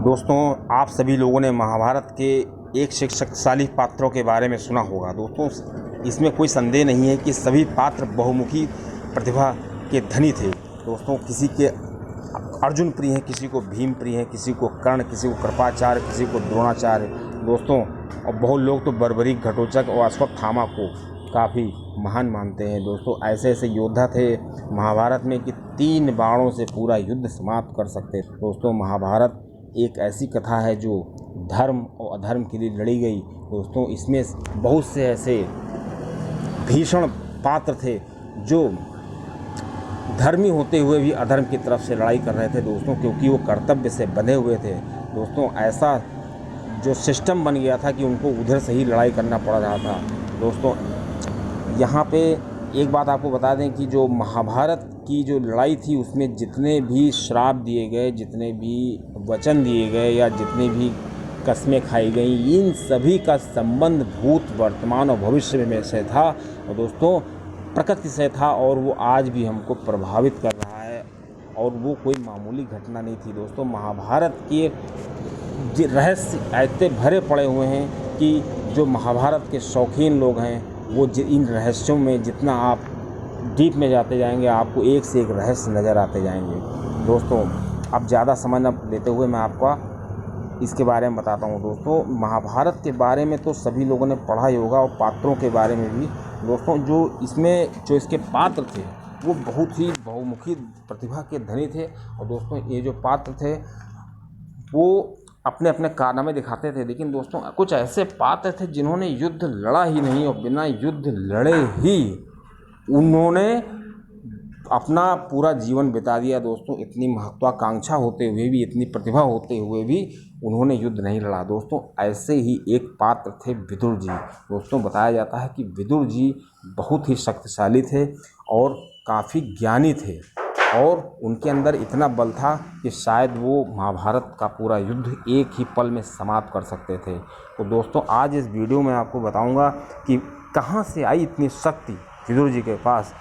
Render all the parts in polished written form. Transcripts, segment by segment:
दोस्तों, आप सभी लोगों ने महाभारत के एक से एक शक्तिशाली पात्रों के बारे में सुना होगा। दोस्तों, इसमें कोई संदेह नहीं है कि सभी पात्र बहुमुखी प्रतिभा के धनी थे। दोस्तों, किसी के अर्जुन प्रिय हैं, किसी को भीम प्रिय हैं, किसी को कर्ण, किसी को कृपाचार्य, किसी को द्रोणाचार्य। दोस्तों, और बहुत लोग तो बर्बरीक, घटोत्कच और अश्वत्थामा को काफ़ी महान मानते हैं। दोस्तों, ऐसे ऐसे योद्धा थे महाभारत में कि 3 बाणों से पूरा युद्ध समाप्त कर सकते थे। दोस्तों, महाभारत एक ऐसी कथा है जो धर्म और अधर्म के लिए लड़ी गई। दोस्तों, इसमें बहुत से ऐसे भीषण पात्र थे जो धर्मी होते हुए भी अधर्म की तरफ से लड़ाई कर रहे थे। दोस्तों, क्योंकि वो कर्तव्य से बंधे हुए थे। दोस्तों, ऐसा जो सिस्टम बन गया था कि उनको उधर से ही लड़ाई करना पड़ रहा था। दोस्तों, यहाँ पे एक बात आपको बता दें कि जो महाभारत की जो लड़ाई थी उसमें जितने भी श्राप दिए गए, जितने भी वचन दिए गए या जितनी भी कस्में खाई गई, इन सभी का संबंध भूत, वर्तमान और भविष्य में से था और दोस्तों प्रकृति से था, और वो आज भी हमको प्रभावित कर रहा है और वो कोई मामूली घटना नहीं थी। दोस्तों, महाभारत के रहस्य ऐसे भरे पड़े हुए हैं कि जो महाभारत के शौकीन लोग हैं वो इन रहस्यों में जितना आप डीप में जाते जाएंगे आपको एक से एक रहस्य नज़र आते जाएंगे। दोस्तों, अब ज़्यादा समय न लेते हुए मैं आपको इसके बारे में बताता हूँ। दोस्तों, महाभारत के बारे में तो सभी लोगों ने पढ़ा ही होगा और पात्रों के बारे में भी। दोस्तों, जो इसके पात्र थे वो बहुत ही बहुमुखी प्रतिभा के धनी थे। और दोस्तों, ये जो पात्र थे वो अपने अपने कारनामे दिखाते थे, लेकिन दोस्तों कुछ ऐसे पात्र थे जिन्होंने युद्ध लड़ा ही नहीं और बिना युद्ध लड़े ही उन्होंने अपना पूरा जीवन बिता दिया। दोस्तों, इतनी महत्वाकांक्षा होते हुए भी, इतनी प्रतिभा होते हुए भी उन्होंने युद्ध नहीं लड़ा। दोस्तों, ऐसे ही एक पात्र थे विदुर जी। दोस्तों, बताया जाता है कि विदुर जी बहुत ही शक्तिशाली थे और काफ़ी ज्ञानी थे और उनके अंदर इतना बल था कि शायद वो महाभारत का पूरा युद्ध एक ही पल में समाप्त कर सकते थे। तो दोस्तों, आज इस वीडियो में आपको बताऊंगा कि कहाँ से आई इतनी शक्ति विदुर जी के पास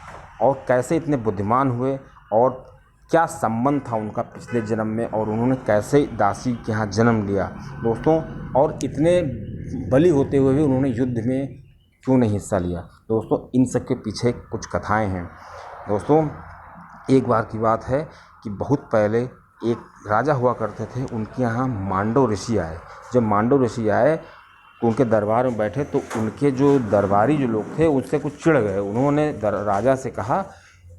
और कैसे इतने बुद्धिमान हुए और क्या संबंध था उनका पिछले जन्म में और उन्होंने कैसे दासी के यहाँ जन्म लिया। दोस्तों, और इतने बली होते हुए भी उन्होंने युद्ध में क्यों नहीं हिस्सा लिया। दोस्तों, इन सब के पीछे कुछ कथाएँ हैं। दोस्तों, एक बार की बात है कि बहुत पहले एक राजा हुआ करते थे, उनके यहाँ मांडव ऋषि आए। जब मांडव ऋषि आए तो उनके दरबार में बैठे तो उनके जो दरबारी जो लोग थे उससे कुछ चिढ़ गए। उन्होंने राजा से कहा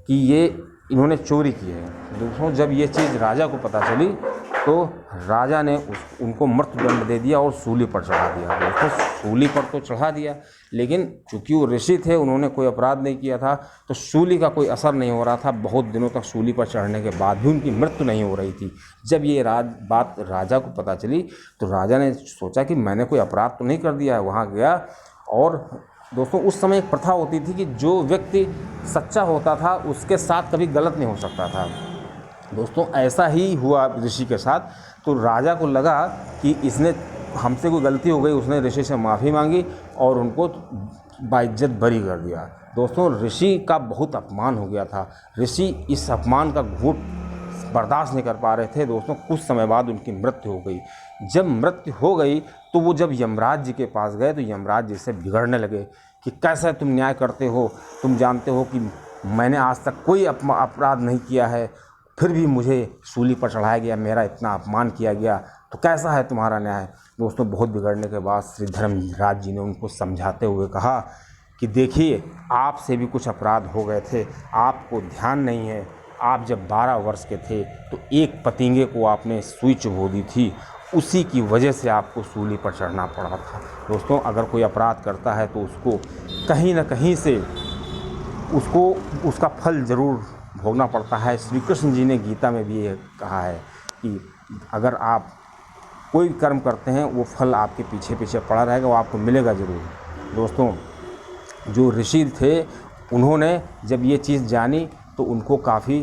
कि इन्होंने चोरी की है। दोस्तों, जब ये चीज़ राजा को पता चली तो राजा ने उनको मृत्युदंड दे दिया और सूली पर चढ़ा दिया। दोस्तों, सूली पर तो चढ़ा दिया, लेकिन चूँकि वो ऋषि थे, उन्होंने कोई अपराध नहीं किया था, तो सूली का कोई असर नहीं हो रहा था। बहुत दिनों तक सूली पर चढ़ने के बाद भी उनकी मृत्यु नहीं हो रही थी। जब ये बात राजा को पता चली तो राजा ने सोचा कि मैंने कोई अपराध तो नहीं कर दिया है। वहाँ गया और दोस्तों, उस समय एक प्रथा होती थी कि जो व्यक्ति सच्चा होता था उसके साथ कभी गलत नहीं हो सकता था। दोस्तों, ऐसा ही हुआ ऋषि के साथ। तो राजा को लगा कि इसने हमसे कोई गलती हो गई, उसने ऋषि से माफ़ी मांगी और उनको बाइज्जत बरी कर दिया। दोस्तों, ऋषि का बहुत अपमान हो गया था। ऋषि इस अपमान का घूंट बर्दाश्त नहीं कर पा रहे थे। दोस्तों, कुछ समय बाद उनकी मृत्यु हो गई। जब मृत्यु हो गई तो वो जब यमराज जी के पास गए तो यमराज जी से बिगड़ने लगे कि कैसा तुम न्याय करते हो, तुम जानते हो कि मैंने आज तक कोई अपराध नहीं किया है, फिर भी मुझे सूली पर चढ़ाया गया, मेरा इतना अपमान किया गया, तो कैसा है तुम्हारा न्याय। दोस्तों, बहुत बिगड़ने के बाद श्री धर्मराज जी ने उनको समझाते हुए कहा कि देखिए, आपसे भी कुछ अपराध हो गए थे, आपको ध्यान नहीं है। आप जब 12 वर्ष के थे तो एक पतिंगे को आपने सुई चुभो दी थी, उसी की वजह से आपको सूली पर चढ़ना पड़ा था। दोस्तों, अगर कोई अपराध करता है तो उसको कहीं ना कहीं से उसका फल ज़रूर भोगना पड़ता है। श्री कृष्ण जी ने गीता में भी ये कहा है कि अगर आप कोई कर्म करते हैं वो फल आपके पीछे पीछे पड़ा रहेगा, वो आपको मिलेगा ज़रूर। दोस्तों, जो ऋषि थे उन्होंने जब ये चीज़ जानी तो उनको काफ़ी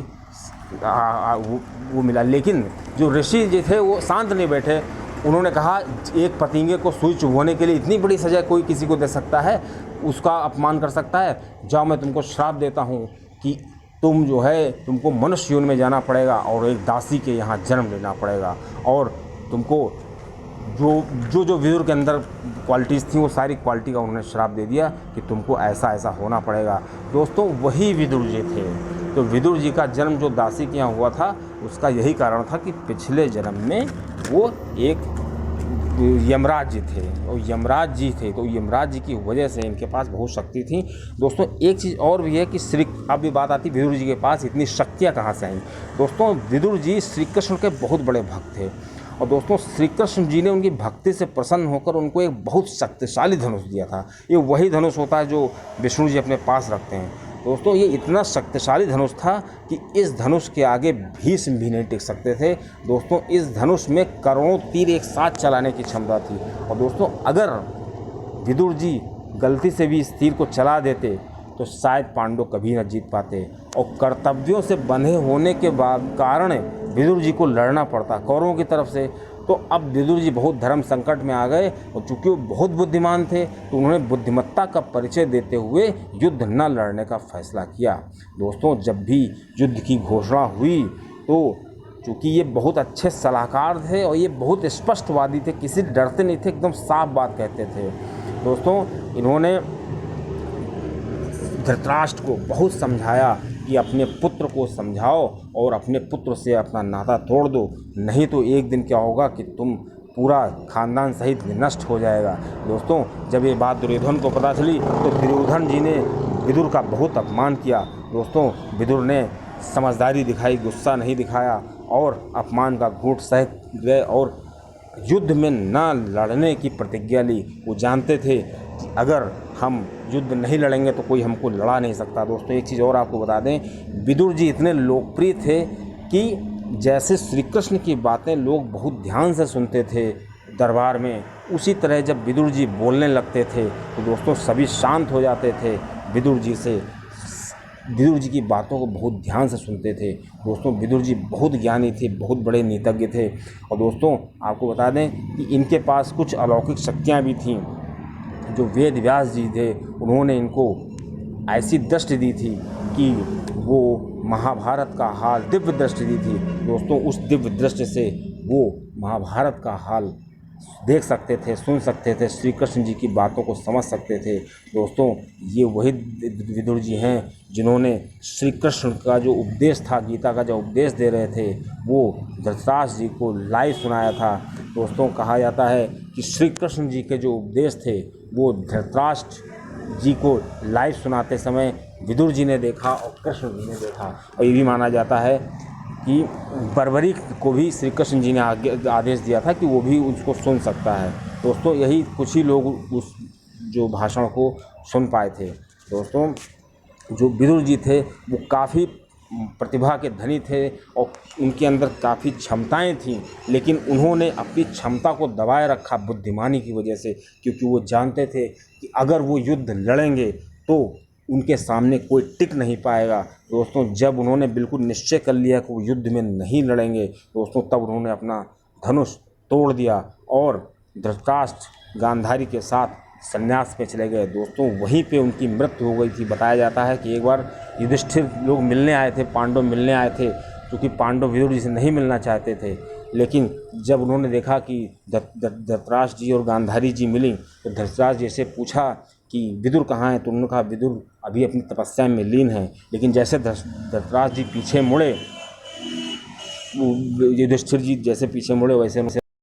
वो मिला, लेकिन जो ऋषि जी थे वो शांत नहीं बैठे। उन्होंने कहा, एक पतिंगे को सुई चुभोने के लिए इतनी बड़ी सज़ा कोई किसी को दे सकता है, उसका अपमान कर सकता है। जाओ, मैं तुमको श्राप देता हूँ कि तुम जो है तुमको मनुष्य योनि में जाना पड़ेगा और एक दासी के यहाँ जन्म लेना पड़ेगा और तुमको जो विदुर के अंदर क्वालिटीज़ थी वो सारी क्वालिटी का उन्होंने श्राप दे दिया कि तुमको ऐसा ऐसा होना पड़ेगा। दोस्तों वही विदुर जी थे। तो विदुर जी का जन्म जो दासी के यहाँ हुआ था उसका यही कारण था कि पिछले जन्म में वो एक यमराज जी थे और यमराज जी थे, तो यमराज जी की वजह से इनके पास बहुत शक्ति थी। दोस्तों एक चीज़ और भी है कि अब ये बात आती विदुर जी के पास इतनी शक्तियाँ कहाँ से आईं। दोस्तों विदुर जी श्री कृष्ण के बहुत बड़े भक्त थे और दोस्तों श्री कृष्ण जी ने उनकी भक्ति से प्रसन्न होकर उनको एक बहुत शक्तिशाली धनुष दिया था। ये वही धनुष होता है जो विष्णु जी अपने पास रखते हैं। दोस्तों ये इतना शक्तिशाली धनुष था कि इस धनुष के आगे भीष्म भी नहीं टिक सकते थे। दोस्तों इस धनुष में करोड़ों तीर एक साथ चलाने की क्षमता थी और दोस्तों अगर विदुर जी गलती से भी इस तीर को चला देते तो शायद पांडव कभी न जीत पाते और कर्तव्यों से बंधे होने के कारण विदुर जी को लड़ना पड़ता कौरवों की तरफ से। तो अब विदुर जी बहुत धर्म संकट में आ गए और चूंकि वो बहुत बुद्धिमान थे तो उन्होंने बुद्धिमत्ता का परिचय देते हुए युद्ध न लड़ने का फैसला किया। दोस्तों जब भी युद्ध की घोषणा हुई तो चूँकि ये बहुत अच्छे सलाहकार थे और ये बहुत स्पष्टवादी थे, किसी डरते नहीं थे, एकदम साफ बात कहते थे। दोस्तों इन्होंने धृतराष्ट्र को बहुत समझाया कि अपने पुत्र को समझाओ और अपने पुत्र से अपना नाता तोड़ दो, नहीं तो एक दिन क्या होगा कि तुम पूरा खानदान सहित नष्ट हो जाएगा। दोस्तों जब ये बात दुर्योधन को पता चली तो दुर्योधन जी ने विदुर का बहुत अपमान किया। दोस्तों विदुर ने समझदारी दिखाई, गुस्सा नहीं दिखाया और अपमान का घूंट सह गए और युद्ध में न लड़ने की प्रतिज्ञा ली। वो जानते थे कि अगर हम युद्ध नहीं लड़ेंगे तो कोई हमको लड़ा नहीं सकता। दोस्तों एक चीज़ और आपको बता दें, विदुर जी इतने लोकप्रिय थे कि जैसे श्री कृष्ण की बातें लोग बहुत ध्यान से सुनते थे दरबार में, उसी तरह जब विदुर जी बोलने लगते थे तो दोस्तों सभी शांत हो जाते थे। विदुर जी की बातों को बहुत ध्यान से सुनते थे। दोस्तों विदुर जी बहुत ज्ञानी थे, बहुत बड़े नीतिज्ञ थे और दोस्तों आपको बता दें कि इनके पास कुछ अलौकिक शक्तियाँ भी थीं। जो वेद व्यास जी थे उन्होंने इनको ऐसी दृष्टि दी थी कि वो महाभारत का हाल, दिव्य दृष्टि दी थी। दोस्तों उस दिव्य दृष्टि से वो महाभारत का हाल देख सकते थे, सुन सकते थे, श्री कृष्ण जी की बातों को समझ सकते थे। दोस्तों ये वही विदुर जी हैं जिन्होंने श्री कृष्ण का जो उपदेश था, गीता का जो उपदेश दे रहे थे, वो धृतराष्ट्र जी को लाइव सुनाया था। दोस्तों कहा जाता है कि श्री कृष्ण जी के जो उपदेश थे वो धृतराष्ट्र जी को लाइव सुनाते समय विदुर जी ने देखा और कृष्ण जी ने देखा। और ये भी माना जाता है कि बर्बरी को भी श्री कृष्ण जी ने आदेश दिया था कि वो भी उसको सुन सकता है। दोस्तों यही कुछ ही लोग उस जो भाषण को सुन पाए थे। दोस्तों जो विदुर जी थे वो काफ़ी प्रतिभा के धनी थे और उनके अंदर काफ़ी क्षमताएं थीं, लेकिन उन्होंने अपनी क्षमता को दबाए रखा बुद्धिमानी की वजह से, क्योंकि वो जानते थे कि अगर वो युद्ध लड़ेंगे तो उनके सामने कोई टिक नहीं पाएगा। दोस्तों जब उन्होंने बिल्कुल निश्चय कर लिया कि वो युद्ध में नहीं लड़ेंगे दोस्तों, तब उन्होंने अपना धनुष तोड़ दिया और धृतराष्ट्र गांधारी के साथ संन्यास पे चले गए। दोस्तों वहीं पे उनकी मृत्यु हो गई थी। बताया जाता है कि एक बार युधिष्ठिर लोग मिलने आए थे, पांडव मिलने आए थे, क्योंकि पांडव विदुर जी से नहीं मिलना चाहते थे। लेकिन जब उन्होंने देखा कि धृतराष्ट्र जी और गांधारी जी मिली तो धृतराष्ट्र जी से पूछा कि विदुर कहाँ हैं, तो उन्होंने कहा विदुर अभी अपनी तपस्या में लीन हैं। लेकिन जैसे धृतराष्ट्र जी पीछे मुड़े, युधिष्ठिर जी जैसे पीछे मुड़े वैसे